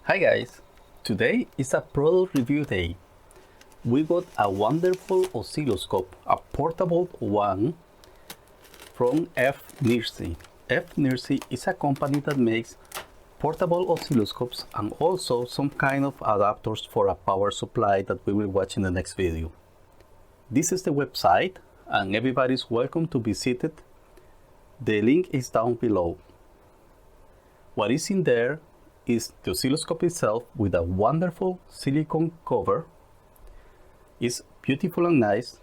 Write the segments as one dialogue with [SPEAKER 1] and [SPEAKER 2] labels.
[SPEAKER 1] Hi guys, today is a product review day. We got a wonderful oscilloscope, a portable one from FNIRSI. FNIRSI is a company that makes portable oscilloscopes and also some kind of adapters for a power supply that we will watch in the next video. This is the website and everybody's welcome to visit it. The link is down below. What is in there is the oscilloscope itself with a wonderful silicone cover. It's beautiful and nice.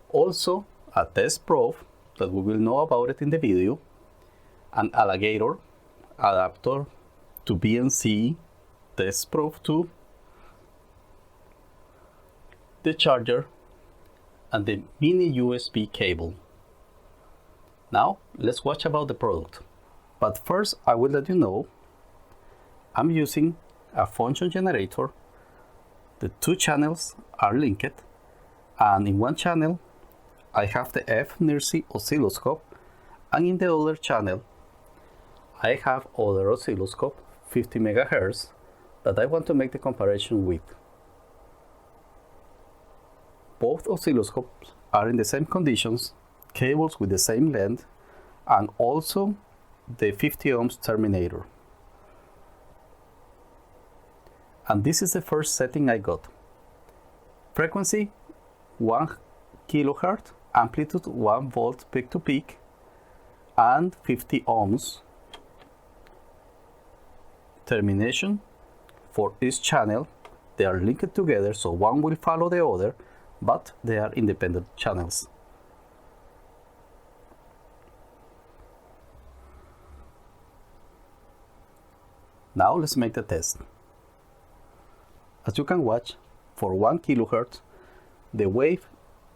[SPEAKER 1] Also a test probe that we will know about it in the video. An alligator adapter to BNC test probe too. The charger and the mini USB cable. Now let's watch about the product. But first I will let you know I'm using a function generator. The two channels are linked, and in one channel I have the FNIRSI oscilloscope, and in the other channel I have other oscilloscope, 50 MHz, that I want to make the comparison with. Both oscilloscopes are in the same conditions, cables with the same length, and also the 50 ohms terminator. And this is the first setting I got. Frequency 1 kHz, amplitude 1 volt peak to peak, and 50 ohms. Termination for each channel. They are linked together, so one will follow the other, but they are independent channels. Now let's make the test. As you can watch, for 1 kHz, the wave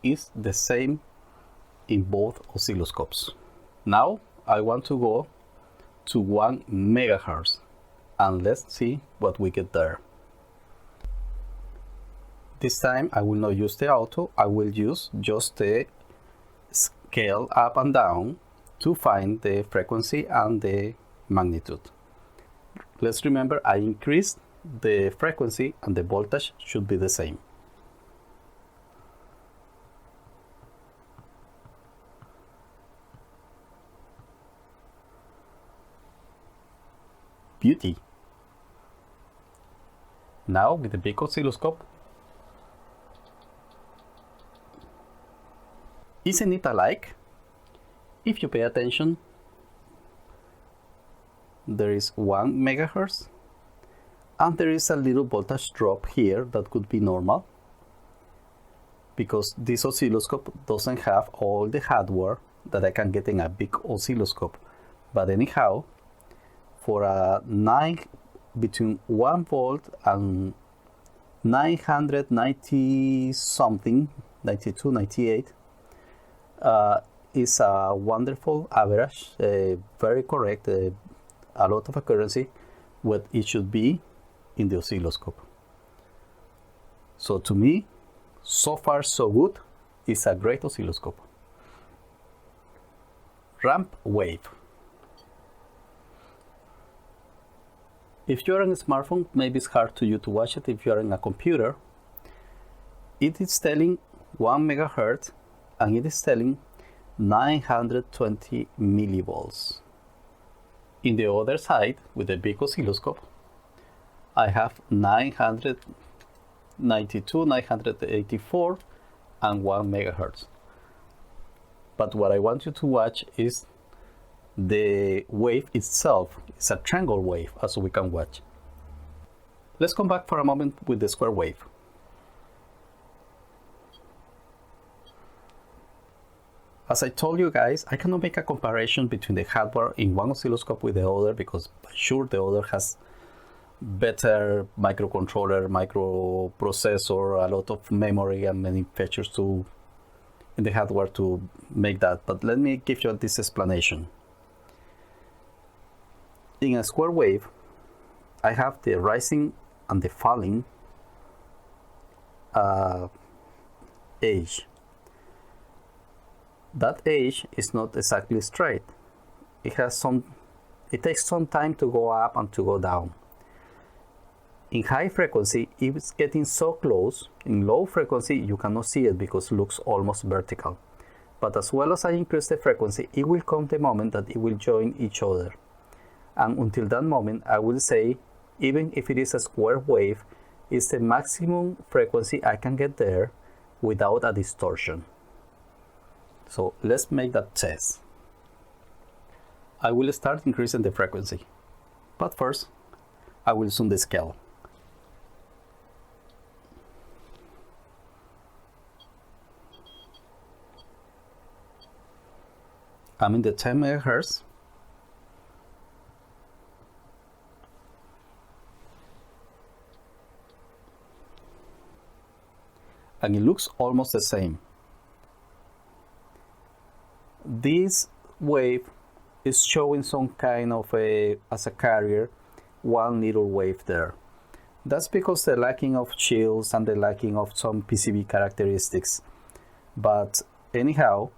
[SPEAKER 1] is the same in both oscilloscopes. Now I want to go to 1 MHz, and let's see what we get there. This time I will not use the auto, I will use just the scale up and down to find the frequency and the magnitude. Let's remember I increased the frequency and the voltage should be the same. Beauty. Now with the big oscilloscope, isn't it alike? If you pay attention, there is 1 MHz and there is a little voltage drop here that could be normal because this oscilloscope doesn't have all the hardware that I can get in a big oscilloscope. But anyhow, for a between 1 volt and 990 something, 92, 98, is a wonderful average, very correct, a lot of accuracy, what it should be in the oscilloscope. So to me, so far so good. It's a great oscilloscope. Ramp wave. If you're on a smartphone, maybe it's hard to you to watch it. If you're on a computer, it is telling 1 MHz and it is telling 920 millivolts. In the other side, with the big oscilloscope, I have 992, 984, and 1 MHz. But what I want you to watch is the wave itself. It's a triangle wave, as we can watch. Let's come back for a moment with the square wave. As I told you guys, I cannot make a comparison between the hardware in one oscilloscope with the other because sure the other has better microcontroller, microprocessor, a lot of memory and many features in the hardware to make that. But let me give you this explanation. In a square wave, I have the rising and the falling edge. That edge is not exactly straight. It takes some time to go up and to go down. In high frequency, it's getting so close. In low frequency, you cannot see it because it looks almost vertical. But as well as I increase the frequency, it will come the moment that it will join each other. And until that moment, I will say, even if it is a square wave, it's the maximum frequency I can get there without a distortion. So let's make that test. I will start increasing the frequency. But first, I will zoom the scale. I'm in the 10 megahertz. And it looks almost the same. This wave is showing some kind of as a carrier, one little wave there. That's because the lacking of shields and the lacking of some PCB characteristics. But anyhow,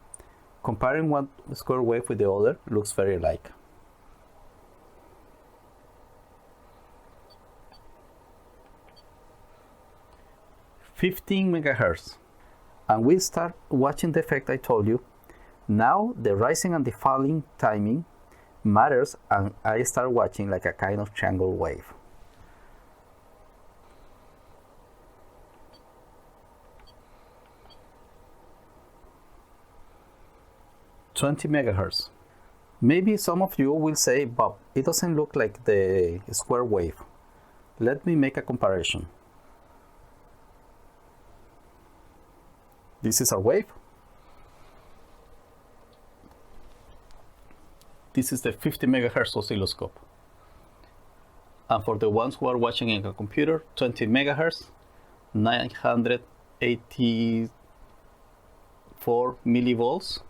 [SPEAKER 1] comparing one square wave with the other looks very alike. "15 megahertz, and we start watching the effect I told you. Now the rising and the falling timing matters, and I start watching like a kind of triangle wave. "20 megahertz. Maybe some of you will say, Bob, it doesn't look like the square wave. Let me make a comparison. This is our wave. This is the 50 megahertz oscilloscope. And for the ones who are watching in a computer, 20 megahertz, 984 millivolts.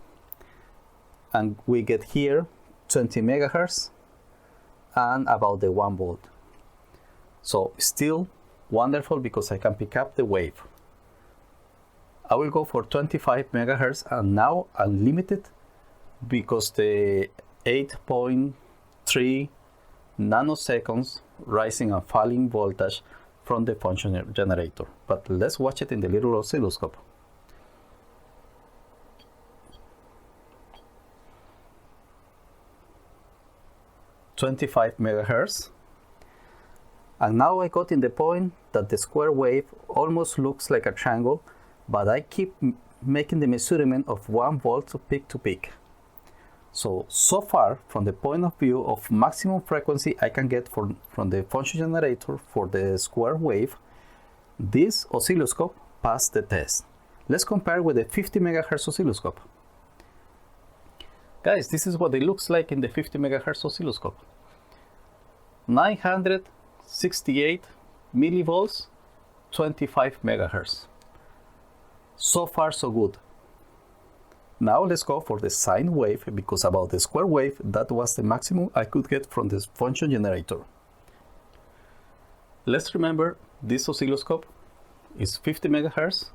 [SPEAKER 1] And we get here 20 megahertz and about the 1 volt. So still wonderful because I can pick up the wave. I will go for 25 megahertz and now unlimited because the 8.3 nanoseconds rising and falling voltage from the function generator. But let's watch it in the little oscilloscope. "25 megahertz, and now I got in the point that the square wave almost looks like a triangle, but I keep making the measurement of 1 volt to peak. So far, from the point of view of maximum frequency I can get from the function generator for the square wave, this oscilloscope passed the test. Let's compare with the 50 megahertz oscilloscope. Guys, this is what it looks like in the 50 megahertz oscilloscope. 968 millivolts, 25 megahertz. So far, so good. Now let's go for the sine wave, because about the square wave, that was the maximum I could get from this function generator. Let's remember, this oscilloscope is 50 megahertz,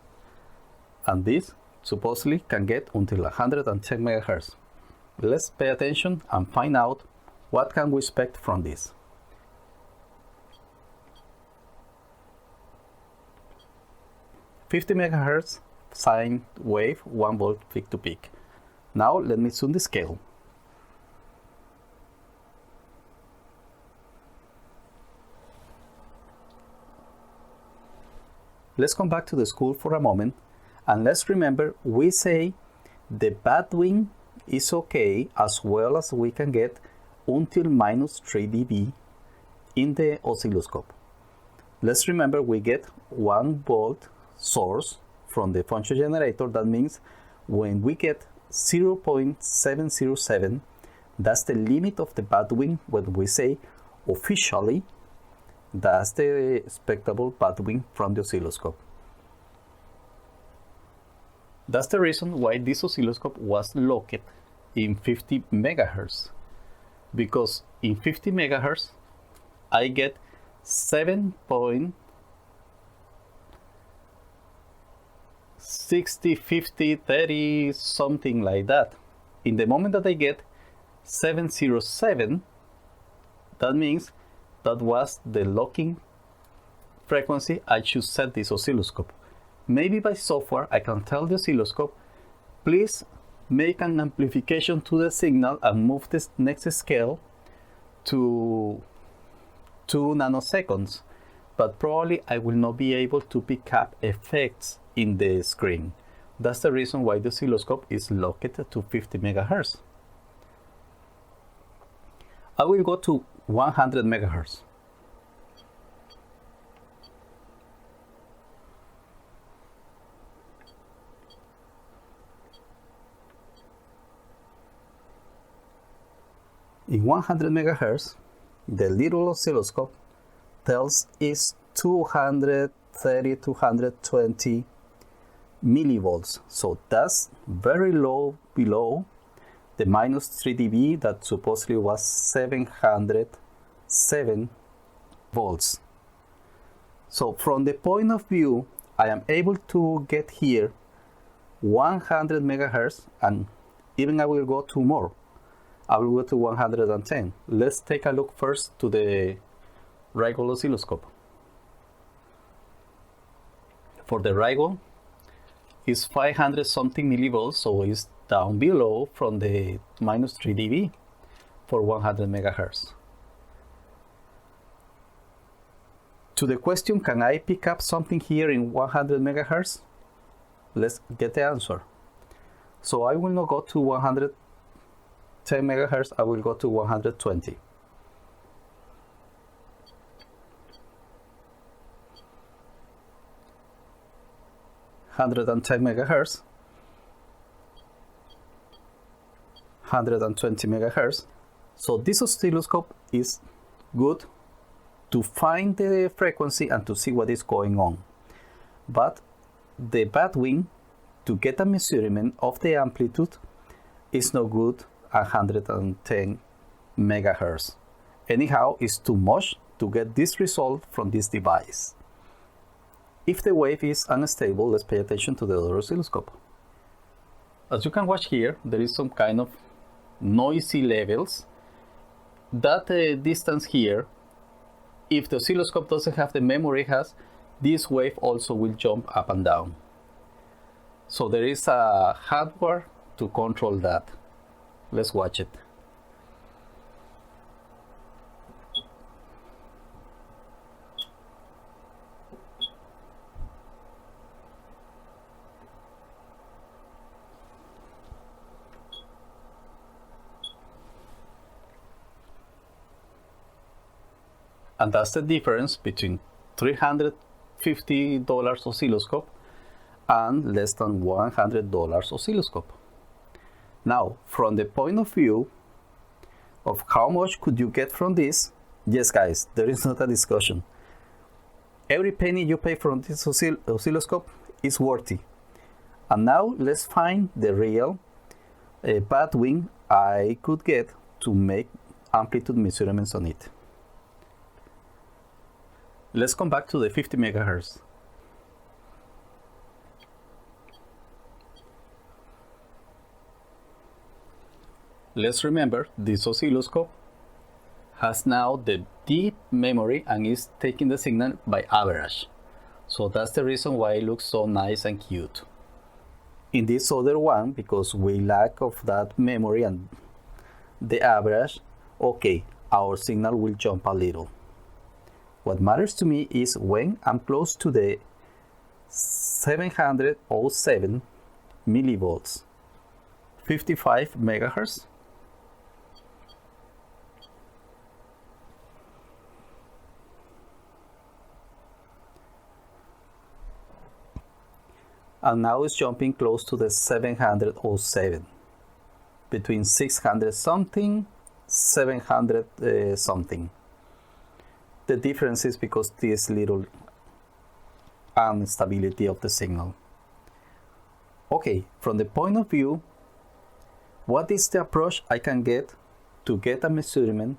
[SPEAKER 1] and this supposedly can get until 110 megahertz. Let's pay attention and find out what can we expect from this. "50 megahertz sine wave, 1 volt peak to peak. Now let me zoom the scale. Let's come back to the school for a moment, and let's remember we say the bandwidth is okay as well as we can get until -3 dB in the oscilloscope. Let's remember we get 1 volt source from the function generator. That means when we get 0.707, that's the limit of the bandwidth. When we say officially, that's the expectable bandwidth from the oscilloscope. That's the reason why this oscilloscope was locked in 50 megahertz, because in 50 megahertz I get 7.60, 50, 30, something like that. In the moment that I get 707, that means that was the locking frequency I should set this oscilloscope. Maybe by software I can tell the oscilloscope, please make an amplification to the signal and move this next scale to 2 nanoseconds, but probably I will not be able to pick up effects in the screen. That's the reason why the oscilloscope is locked to 50 MHz. I will go to 100 MHz. In 100 MHz, the little oscilloscope tells is 230-220 millivolts. So that's very low below the minus 3 dB that supposedly was 707 volts. So from the point of view, I am able to get here 100 MHz, and even I will go to more. I will go to 110. Let's take a look first to the Rigol oscilloscope. For the Rigol, it's 500 something millivolts, so it's down below from the minus 3 dB for 100 MHz. To the question, can I pick up something here in 100 MHz? Let's get the answer. So I will not go to 110 MHz, I will go to 120. MHz, 120 MHz. So this oscilloscope is good to find the frequency and to see what is going on. But the bandwidth to get a measurement of the amplitude is no good at 110 MHz. Anyhow, it's too much to get this result from this device. If the wave is unstable, let's pay attention to the other oscilloscope. As you can watch here, there is some kind of noisy levels. That distance here, if the oscilloscope doesn't have the memory it has, this wave also will jump up and down. So there is a hardware to control that. Let's watch it. And that's the difference between $350 oscilloscope and less than $100 oscilloscope. Now, from the point of view of how much could you get from this, yes guys, there is not a discussion. Every penny you pay from this oscilloscope is worthy. And now let's find the real bandwidth I could get to make amplitude measurements on it. Let's come back to the 50 MHz. Let's remember this oscilloscope has now the deep memory and is taking the signal by average. So that's the reason why it looks so nice and cute. In this other one, because we lack of that memory and the average, okay, our signal will jump a little. What matters to me is when I'm close to the 707 millivolts, 55 megahertz. And now it's jumping close to the 707, between 600 something, 700 something. The difference is because this little instability of the signal. Okay, from the point of view, what is the approach I can get to get a measurement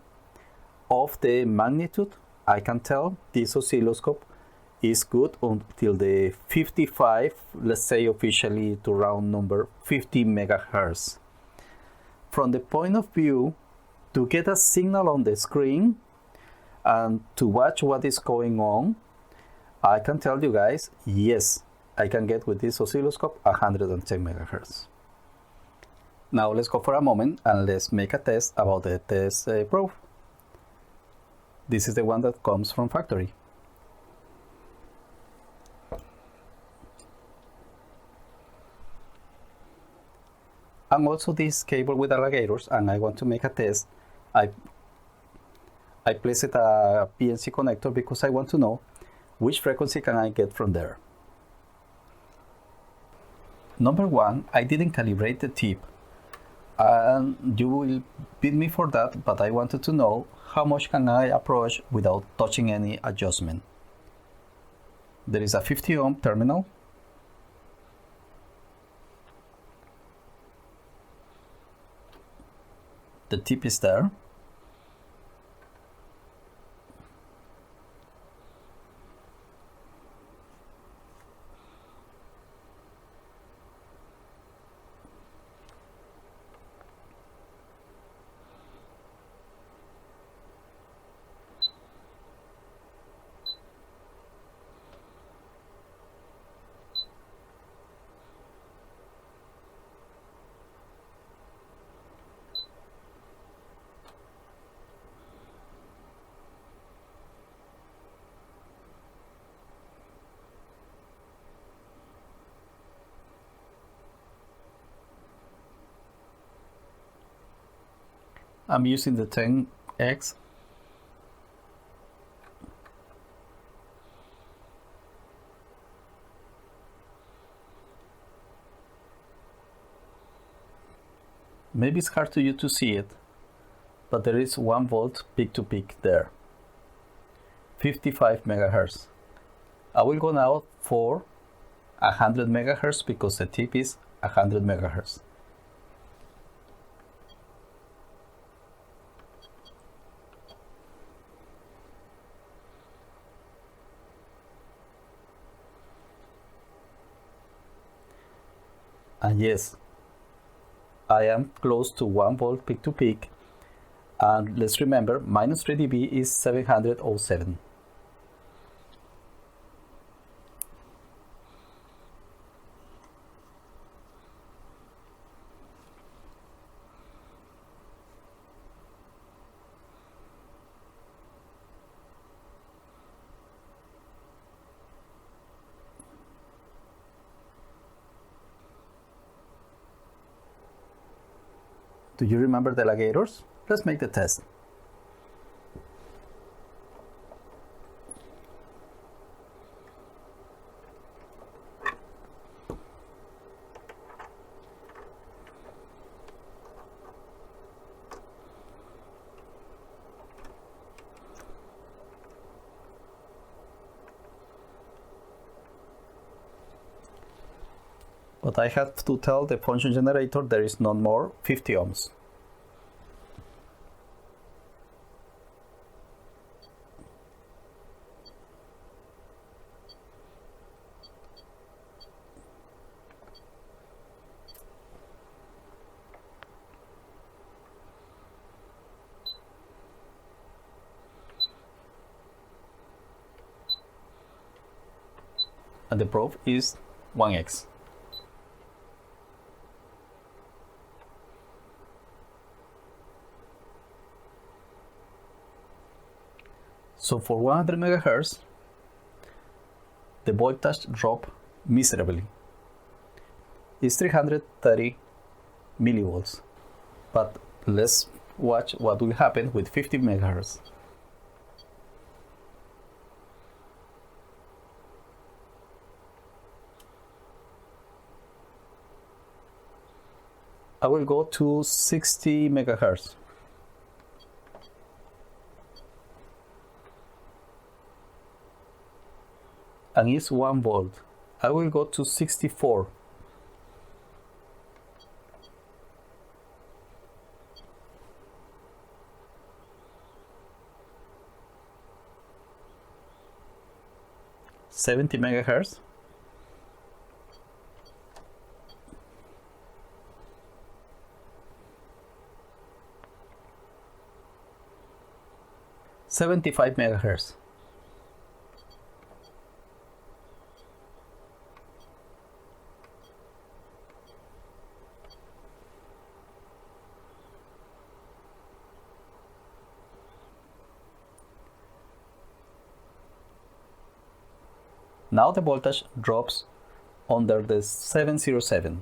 [SPEAKER 1] of the magnitude? I can tell this oscilloscope is good until the 55, let's say officially to round number, 50 megahertz. From the point of view to get a signal on the screen and to watch what is going on, I can tell you guys, yes, I can get with this oscilloscope 110 megahertz. Now let's go for a moment and let's make a test about the test probe. This is the one that comes from factory. And also this cable with alligators, and I want to make a test. I placed a PNC connector because I want to know which frequency can I get from there. Number one, I didn't calibrate the tip, and you will beat me for that, but I wanted to know how much can I approach without touching any adjustment. There is a 50 ohm terminal. The tip is there. I'm using the 10X. Maybe it's hard to you to see it, but there is 1 volt peak to peak there. 55 megahertz. I will go now for 100 megahertz because the tip is 100 megahertz. And yes, I am close to 1 volt peak to peak, and let's remember minus 3 dB is 707. Do you remember the alligators? Let's make the test. But I have to tell the function generator there is no more 50 ohms. And the probe is 1x. So for 100 megahertz, the voltage drop miserably. It's 330 millivolts. But let's watch what will happen with 50 megahertz. I will go to 60 megahertz. And it's 1 volt. I will go to 64. $70 megahertz. $75 megahertz. Now the voltage drops under the 707.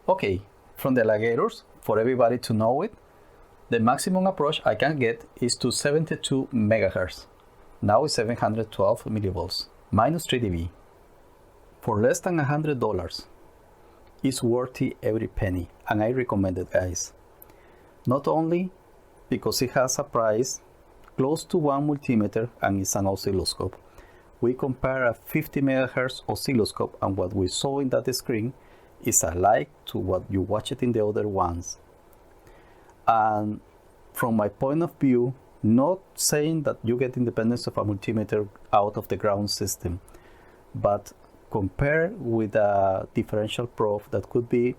[SPEAKER 1] Okay, from the alligators, for everybody to know it, the maximum approach I can get is to 72 MHz. Now it's 712 millivolts, minus 3 dB. For less than $100, it's worthy every penny, and I recommend it, guys. Not only because it has a price close to one multimeter and it's an oscilloscope. We compare a 50 MHz oscilloscope, and what we saw in that screen is alike to what you watch it in the other ones. And from my point of view, not saying that you get independence of a multimeter out of the ground system, but compare with a differential probe that could be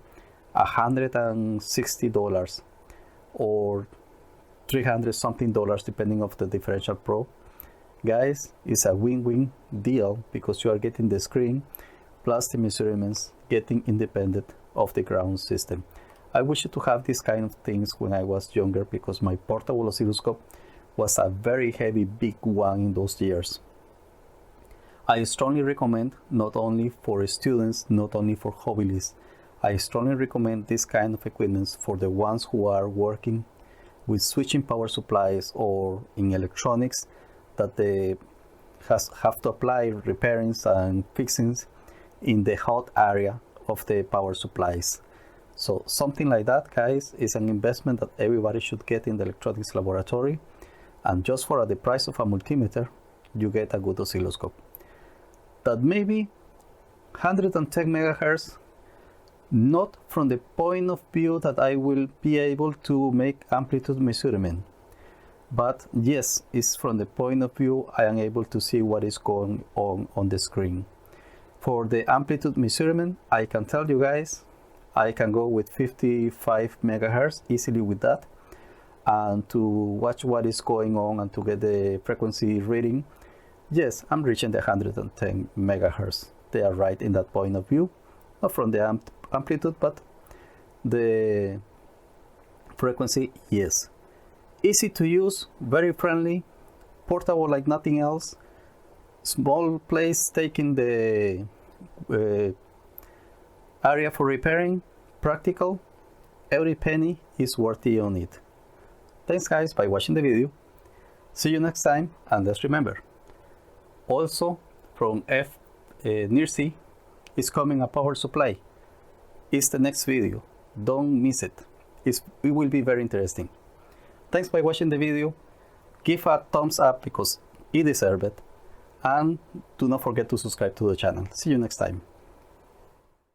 [SPEAKER 1] $160 or $300 something depending on the differential probe. Guys, it's a win-win deal because you are getting the screen plus the measurements, getting independent of the ground system. I wish to have these kind of things when I was younger because my portable oscilloscope was a very heavy big one in those years. I strongly recommend, not only for students, not only for hobbyists, I strongly recommend this kind of equipment for the ones who are working with switching power supplies or in electronics that they have to apply repairings and fixings in the hot area of the power supplies. So something like that, guys, is an investment that everybody should get in the electronics laboratory, and just for the price of a multimeter you get a good oscilloscope. That maybe 110 MHz, not from the point of view that I will be able to make amplitude measurement, but yes, it's from the point of view I am able to see what is going on the screen. For the amplitude measurement, I can tell you guys, I can go with 55 MHz easily with that, and to watch what is going on and to get the frequency reading, yes, I'm reaching the 110 MHz. They are right in that point of view, not from the amplitude, but the frequency, yes. Easy to use, very friendly, portable like nothing else. Small place taking the area for repairing, practical, every penny is worthy on it. Thanks guys by watching the video. See you next time, and let's remember, also from FNIRSI is coming a power supply. It's the next video, don't miss it. It will be very interesting. Thanks by watching the video. Give a thumbs up because it deserves it. And do not forget to subscribe to the channel. See you next time.